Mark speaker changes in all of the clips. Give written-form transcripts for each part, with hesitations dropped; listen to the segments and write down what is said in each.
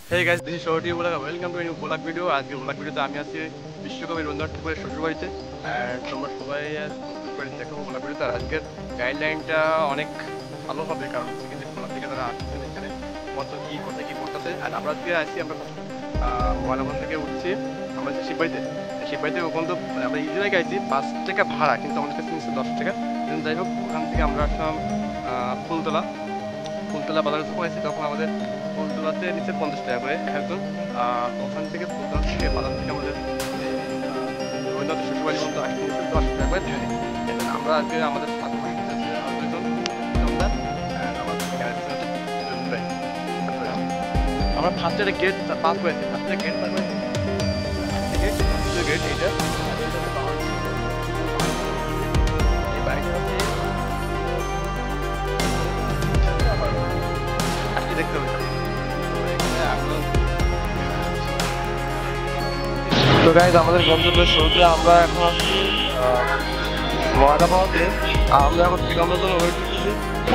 Speaker 1: Hey guys, this is Shorty Vlog. Welcome to a new vlog video. আজকে vlog ভিডিওতে আমি আছি বিশ্বকবি রবীন্দ্রনাথ ঠাকুরের শ্বশুরবাড়িতে। আর তোমরা সবাই শ্বশুরবাড়ি দেখো vlog ভিডিওতে। আর আজকের গাইডলাইনটা অনেক ভালো হবে, কারণ হচ্ছে কিন্তু vlog থেকে তারা আসছেন এখানে কত কি কোথায় কি করতেছে। আর আমরা আজকে আসছি, আমরা ময়নামন থেকে উঠছি আমরা যে শিববাড়িতে। শিববাড়িতে ওখান তো আমরা ইজি বাইকে আইছি 5 টাকা ভাড়া, কিন্তু আমাদের কাছে নিচ্ছে 10 টাকা। যাই হোক, ওখান থেকে আমরা আসলাম ফুলতলা বাজারে যখন আসছি তখন আমাদের ফুলতলাতে নিচে 50 টাকা করে একজন। ওখান থেকে ফুলতলা থেকে বাজার থেকে আমাদের রবীন্দ্রনাথ শ্বশুরবাড়ি পর্যন্ত আসতে নিচ্ছে 10 টাকা করে থাকে। আমরা আজকে আমাদের সাথে আমরা ফার্স্টে গেট পাস করেছি, ফার্স্টে গেট পাস করেছি গেট এইটা দেখতে হবে। তো গাইজ, আমাদের গন্তব্যের শুরুতে আমরা এখন আছি ময়না পাওয়াতে। আমরা এখন প্রীতমদার জন্য ওয়েট করতেছি।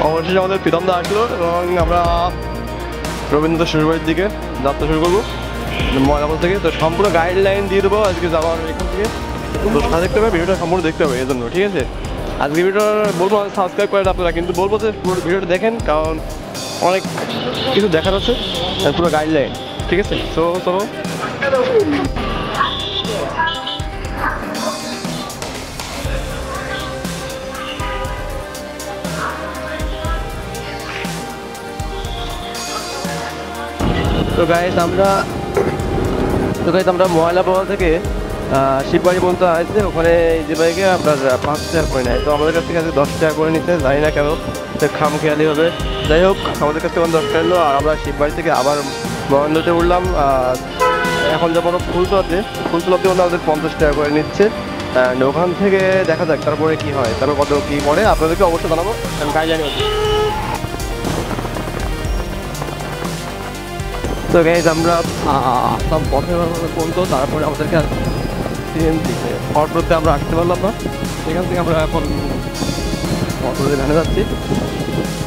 Speaker 1: অবশেষে আমাদের প্রীতমদা আসলো এবং আমরা রবীন্দ্রনাথ শ্বশুরবাড়ির দিকে যাত্রা শুরু করবো ময়নাপাল থেকে। তো সম্পূর্ণ গাইডলাইন দিয়ে দেবো আজকে যাওয়ার এখান থেকে। তো সাথে দেখতে হবে, ভিডিওটা সম্পূর্ণ দেখতে হবে এই জন্য, ঠিক আছে? আজকে ভিডিওটা বলবো সাবস্ক্রাইব করেন আপনারা, কিন্তু বলবো যে পুরো ভিডিওটা দেখেন, কারণ অনেক কিছু দেখার আছে, পুরো গাইডলাইন, ঠিক আছে? তো চলো। তো গাইজ আমরা ময়লাপাড়া থেকে শিববাড়ি পর্যন্ত আসছে। ওখানে যে বাইকে আপনার 5 টাকা করে নেয়, তো আমাদের কাছ থেকে আজকে 10 টাকা করে নিতে, জানি না কেন, খাম খেয়ালি হবে। যাই হোক, আমাদের কাছ থেকে 10 টাকা নিলো। আর আমরা শিববাড়ি থেকে আবার মহেন্দ্রতে উঠলাম। এখন যেমন ফুলতলাতে আমাদের 50 টাকা করে নিচ্ছে। ওখান থেকে দেখা যাক তারপরে কি হয়, তারপর কত কী পড়ে আপনাদেরকে অবশ্যই জানাবো, আমি কাজ জানি। তো গাইজ, আমরা আসলাম পথে পর্যন্ত, তারপরে আমাদেরকে অটোতে আমরা আসতে পারলাম না। সেখান থেকে আমরা এখন অটোতে ভ্যানে যাচ্ছি।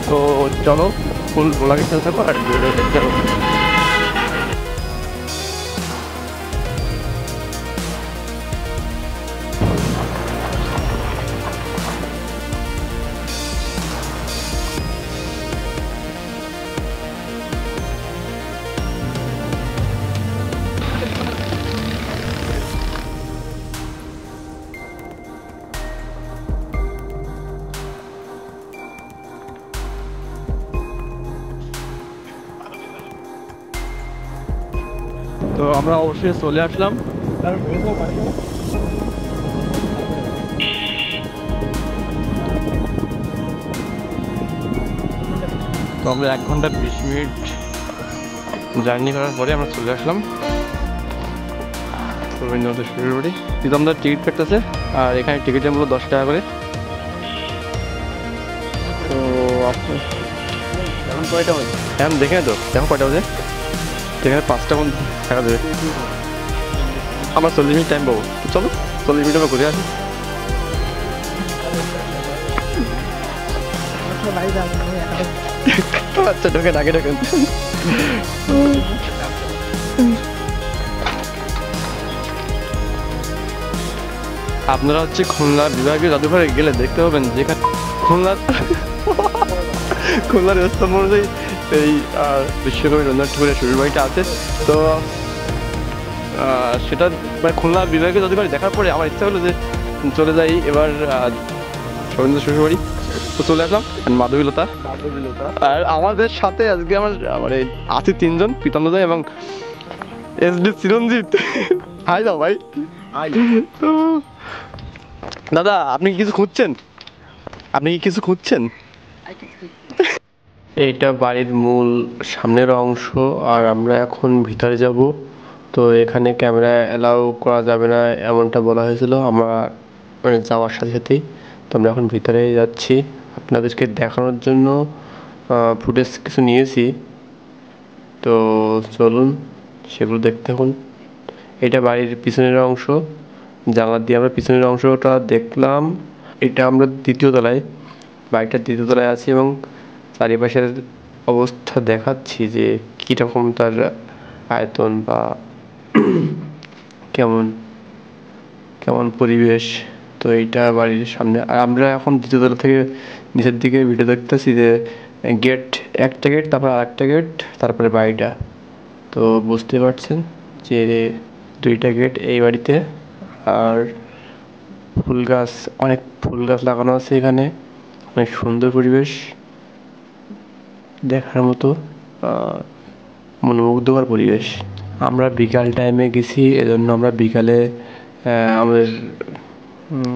Speaker 1: তো চলো, ফুল ওলাকে খেলতে থাকো আর দেখতে থাকো। তো আমরা অবশ্যই চলে আসলাম। তো আমরা 1 ঘন্টা 20 মিনিট জার্নি করার পরে আমরা চলে আসলাম রবীন্দ্রনাথ শ্বশুরবাড়ি। প্রীতমদার টিকিট কাটতেছে, আর এখানে টিকিটের মূল্য 10 টাকা করে। তো এখন কয়টা বাজে? এখন দেখে তো এখন কয়টা বাজে, এখানে 5টা মন টাকা দেবে। আমার 40 মিনিট টাইম পাবো। চলো 40 মিনিট আমরা ঘুরে আসি। আচ্ছা, ঢোকেন, আগে ঢোকেন। আপনারা হচ্ছে খুলনা বিভাগীয় জাদুঘরে গেলে দেখতে পাবেন যেখানে খুলনার ব্যবস্থা অনুযায়ী এই বিশ্বকবি রবীন্দ্রনাথ ঠাকুরের শ্বশুরবাড়িটা আছে। তো সেটা মানে খুলনা বিভাগীয় জাদুঘরে দেখার পরে আমার ইচ্ছা হলো যে চলে যাই এবার রবীন্দ্র শ্বশুরবাড়ি। তো চলে আসলাম মাধবীলতা। আর আমাদের সাথে আজকে আমার মানে আছে 3 জন, প্রীতমদা এবং SD চিরঞ্জিত। হাই দাও ভাই। দাদা, আপনি কি কিছু খুঁজছেন? এইটা বাড়ির মূল সামনের অংশ, আর আমরা এখন ভিতরে যাব। তো এখানে ক্যামেরা অ্যালাউ করা যাবে না এমনটা বলা হয়েছিল আমরা মানে যাওয়ার সাথে সাথেই। তো আমরা এখন ভিতরে যাচ্ছি আপনাদেরকে দেখানোর জন্য। ফুটেজ কিছু নিয়েছি, তো চলুন সেগুলো দেখতে থাকুন। এটা বাড়ির পিছনের অংশ, জানলা দিয়ে আমরা পিছনের অংশটা দেখলাম। এটা আমরা 2য় তলায়, বাড়িটার 2য় তলায় আছি এবং চারিপাশের অবস্থা দেখাচ্ছি যে কীরকম তার আয়তন বা কেমন কেমন পরিবেশ। তো এইটা বাড়ির সামনে, আর আমরা এখন দ্বিতীয় তলা থেকে নিচের দিকে ভিডিও দেখতেছি যে গেট, একটা গেট তারপর আরেকটা গেট তারপরে বাড়িটা। তো বুঝতে পারছেন যে দুইটা গেট এই বাড়িতে। আর ফুল গাছ, অনেক ফুল গাছ লাগানো আছে এখানে, অনেক সুন্দর পরিবেশ দেখার মতো, মনোমুগ্ধকর পরিবেশ। আমরা বিকাল টাইমে গেছি, এজন্য আমরা বিকালে আমাদের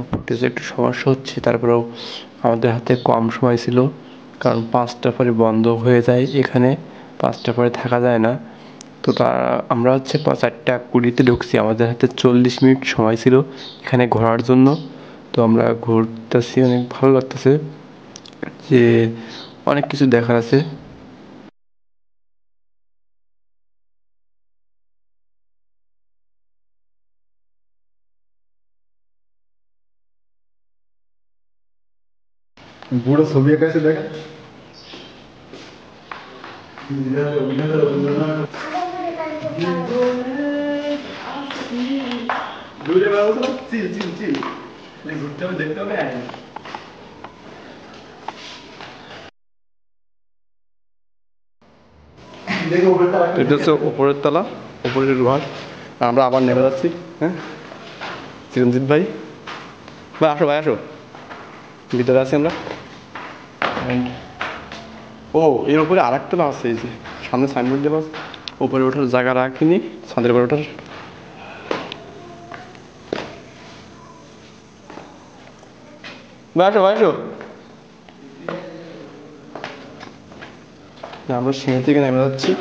Speaker 1: ফুটেজে একটু সমস্যা হচ্ছে, তারপরেও আমাদের হাতে কম সময় ছিল, কারণ 5টার পরে বন্ধ হয়ে যায় এখানে, 5টার পরে থাকা যায় না। তো আমরা হচ্ছে 4:20-তে ঢুকছি, আমাদের হাতে 40 মিনিট সময় ছিল এখানে ঘোরার জন্য। তো আমরা ঘুরতেছি, অনেক ভালো লাগতেছে যে অনেক কিছু দেখার আছে।
Speaker 2: বুড়ো ছবি আঁকাছে দেখেন। দূরে বাবু চিল চিল চিল ঘুরতে হবে, দেখতে হবে।
Speaker 1: এটা হচ্ছে উপরের তলা, উপরের ঘর। আমরা আবার নেমে যাচ্ছি। হ্যাঁ চিরঞ্জিত ভাই, ভাই আসো, ভাই আসো, ভিতরে আছি আমরা। ও এর উপরে আর একটা আছে, এই যে সামনে সাইনবোর্ড দেওয়া আছে, উপরে ওঠার জায়গা রাখিনি, ছাদের উপরে ওঠার। ভাই আসো, ভাই আসো। আমরা সিঁড়ি থেকে নেমে যাচ্ছি।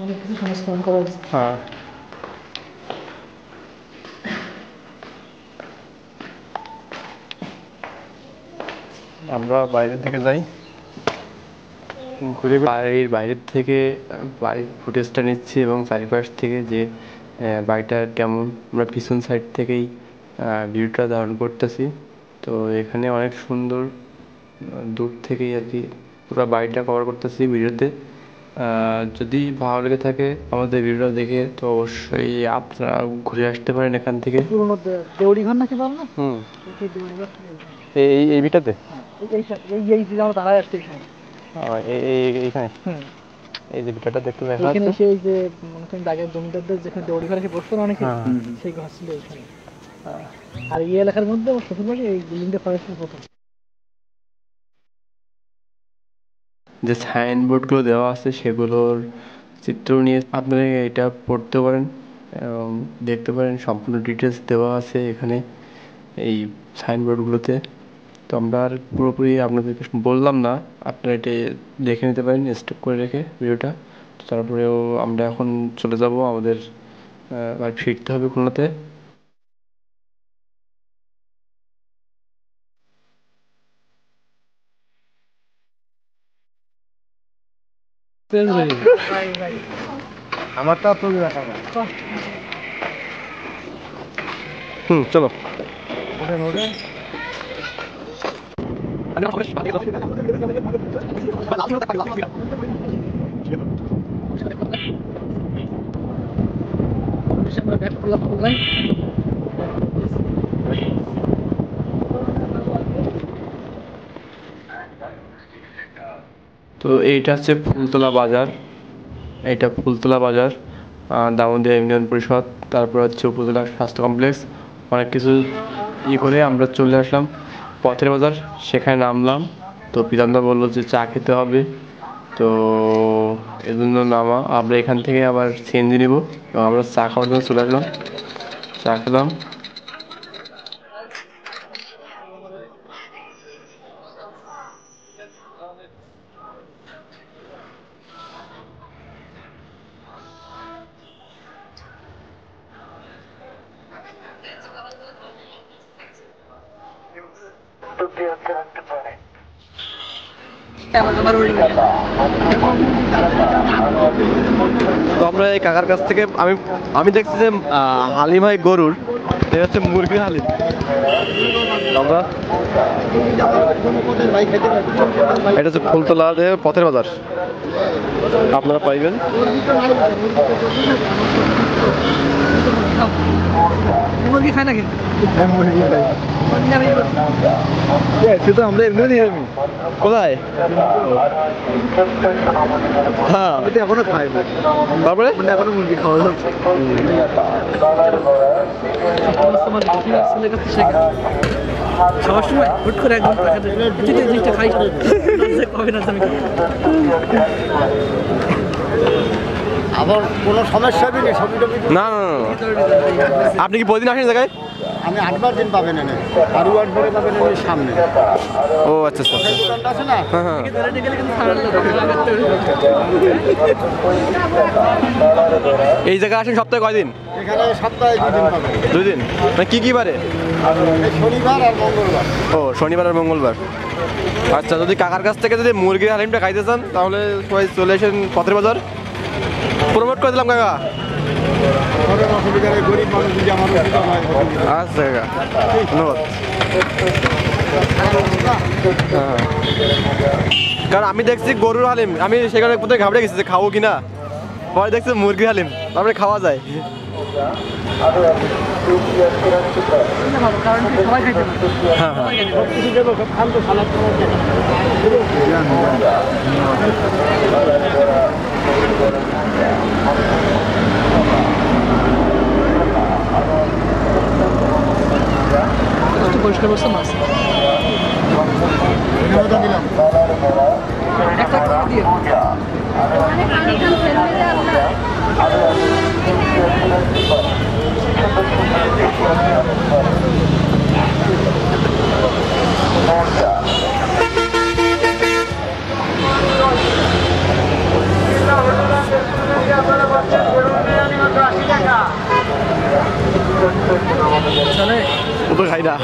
Speaker 3: অনেক কিছু সংস্করণ করা হয়েছে।
Speaker 1: হ্যাঁ, আমরা বাইরের থেকে যাই, ঘুরে বাড়ির বাইরের থেকে বাড়ির ফুটেজটা নিচ্ছি এবং চারিপাশ থেকে যে বাড়িটা কেমন, আমরা পিছন সাইড থেকেই ভিউটা ধারণ করতেছি। তো এখানে অনেক সুন্দর, দূর থেকেই আর কি পুরো বাড়িটা কভার করতেছি ভিডিওতে। যদি ভালো লেগে থাকে আমাদের ভিডিওটা দেখে, তো অবশ্যই আপনারা ঘুরে আসতে পারেন এখান থেকে।
Speaker 3: পুরোনো দেউড়ি ঘর নাকি বল না? সেই দেউড়ি ঘর
Speaker 1: এই ভিটাতে
Speaker 3: এই যে আমরা দাঁড়ায় আসছি এখানে।
Speaker 1: এইখানে এই যে ভিটাটা দেখতে দেখা
Speaker 3: এখানে
Speaker 1: যাচ্ছে,
Speaker 3: সেই যে মনে করেন আগের জমিদারদের যেখানে দেউড়ি ঘরে এসে বসতো না অনেকে, সেই ঘর ছিল এখানে। আর এই এলাকার মধ্যে আমার শ্বশুর বাড়ি এই বিল্ডিংটা করেছিল প্রথম।
Speaker 1: যে সাইনবোর্ডগুলো দেওয়া আছে সেগুলোর চিত্র নিয়ে আপনারা এটা পড়তে পারেন এবং দেখতে পারেন, সম্পূর্ণ ডিটেলস দেওয়া আছে এখানে এই সাইনবোর্ডগুলোতে। তো আমরা আর পুরোপুরি আপনাদেরকে বললাম না, আপনারা এটা দেখে নিতে পারেন স্টপ করে রেখে ভিডিওটা। তো তারপরেও আমরা এখন চলে যাব, আমাদের আর ফিরতে হবে খুলনাতে।
Speaker 2: আমারটা আপনাকে দেখা যায়।
Speaker 1: চলো।
Speaker 2: ওঠেন ওঠেন।
Speaker 1: তো এইটা হচ্ছে ফুলতলা বাজার, এটা ফুলতলা বাজার, দামোদিয়া ইউনিয়ন পরিষদ, তারপর হচ্ছে উপজেলা স্বাস্থ্য কমপ্লেক্স। অনেক কিছু করে আমরা চলে আসলাম পথের বাজার, সেখানে নামলাম। তো পিতাম্বর বললো যে চা খেতে হবে, তো এজন্য নামা, আমরা এখান থেকে আবার সিএনজি নেব এবং আমরা চা খাওয়ার জন্য চলে আসলাম, চা খেলাম। তো আমরা এই কাকার কাছ থেকে আমি দেখছি যে হালিম হয় গরুর, এটা হচ্ছে মুরগি হালিম। আমরা এটা হচ্ছে ফুলতলা পথের বাজার, আপনারা পাইবেন।
Speaker 3: মুরগি খায় না কিন্তু
Speaker 2: শুধু আমরা এমনি নিয়ে যাবি
Speaker 1: কোথায়? হ্যাঁ
Speaker 2: এখনো খাই
Speaker 1: তারপরে
Speaker 2: এখনো মুরগি খাওয়া যাচ্ছে।
Speaker 3: সবার সময় হুট করে একদম জিনিসটা খাই কবে না আমি
Speaker 2: আবার কোনো সমস্যা নেই ছবি টবি
Speaker 1: না না না, আপনি কি প্রতিদিন আসেন জায়গায়?
Speaker 2: আমি 8বার দিন পাবেন এনে আরও 8 বারে পাবেন এনে সামনে
Speaker 1: ও আচ্ছা আচ্ছা আচ্ছা।
Speaker 2: দোকানটা আছে না
Speaker 1: হ্যাঁ হ্যাঁ এই জায়গায় আসেন সপ্তাহে কয়দিন?
Speaker 2: এখানে সপ্তাহে 2 দিন পাবেন
Speaker 1: 2 দিন। মানে কি বারে?
Speaker 2: এই শনিবার আর মঙ্গলবার।
Speaker 1: ও শনিবার আর মঙ্গলবার। আচ্ছা, যদি কাকার কাছ থেকে যদি মুরগির হালিমটা খাইতে চান তাহলে সবাই চলে আসেন পথের বাজার। প্রমোট করে দিলাম কাকা।
Speaker 2: কোনো অসুবিধা নেই, গরিব মানুষ যদি আমার অসুবিধা হয়
Speaker 1: আচ্ছা কাকা, ধন্যবাদ। হ্যাঁ, কারণ আমি দেখছি গরুর হালিম, আমি সেখানে কোথায় ঘাবড়ে গেছি যে খাবো কিনা, পরে দেখছি মুরগির হালিম, তারপরে খাওয়া যায়।
Speaker 3: কারণ সবাই খাইতে পারে।
Speaker 1: হ্যাঁ হ্যাঁ
Speaker 3: পরিষ্কার করছে মাছ
Speaker 2: দিলাম
Speaker 3: একটা দিয়ে চলে
Speaker 1: ও তো খাই না।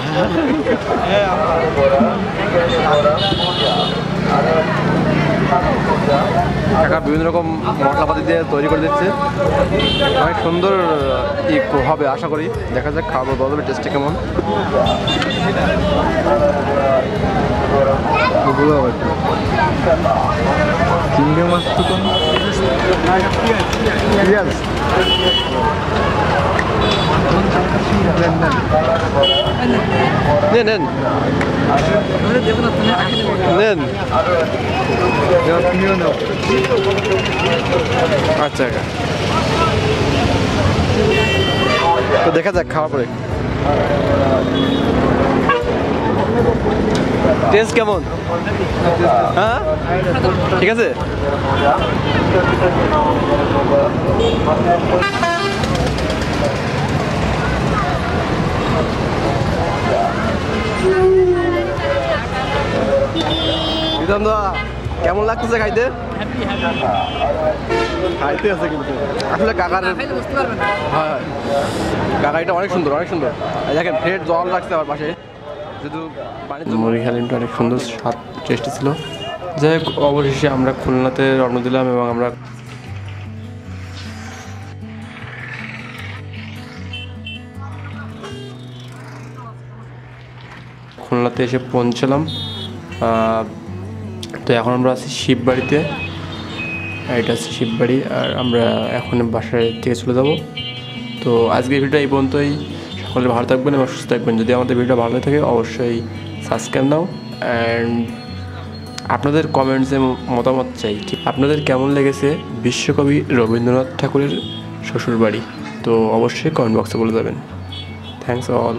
Speaker 1: কাকা বিভিন্ন রকম মশলাপাতি দিয়ে তৈরি করে দিচ্ছে, অনেক সুন্দর হবে আশা করি। দেখা যাক, খাবো, বলা যাবে টেস্টটা কেমন।
Speaker 2: চিংড়ি মাছ তো
Speaker 1: নেন নেন নেন। আচ্ছা কাকা, তো দেখা যাক খাওয়া পরে টেস্ট কেমন। হ্যাঁ ঠিক আছে। কেমন লাগতেছে খাইতে? খাইতে আছে কিন্তু আসলে কাকার, হ্যাঁ কাকা এটা অনেক সুন্দর, অনেক সুন্দর। দেখেন ফ্রেশ জল রাখছে আমার পাশে, যেহেতু মুরগি হালিমটা অনেক সুন্দর স্বাদ টেস্টি ছিল। যাই হোক, অবশেষে আমরা খুলনাতে রওনা দিলাম এবং আমরা খুলনাতে এসে পৌঁছলাম। তো এখন আমরা আছি শিববাড়িতে, এটা হচ্ছে শিববাড়ি, আর আমরা এখন বাসায় থেকে চলে যাব। তো আজকের ভিডিওটা এই পর্যন্তই। সকলে ভালো থাকবেন এবং সুস্থ থাকবেন। যদি আমাদের ভিডিওটা ভালো থাকে অবশ্যই সাবস্ক্রাইব নাও, অ্যান্ড আপনাদের কমেন্টসে মতামত চাই, আপনাদের কেমন লেগেছে বিশ্বকবি রবীন্দ্রনাথ ঠাকুরের শ্বশুরবাড়ি, তো অবশ্যই কমেন্ট বক্সে বলে যাবেন। Thanks all.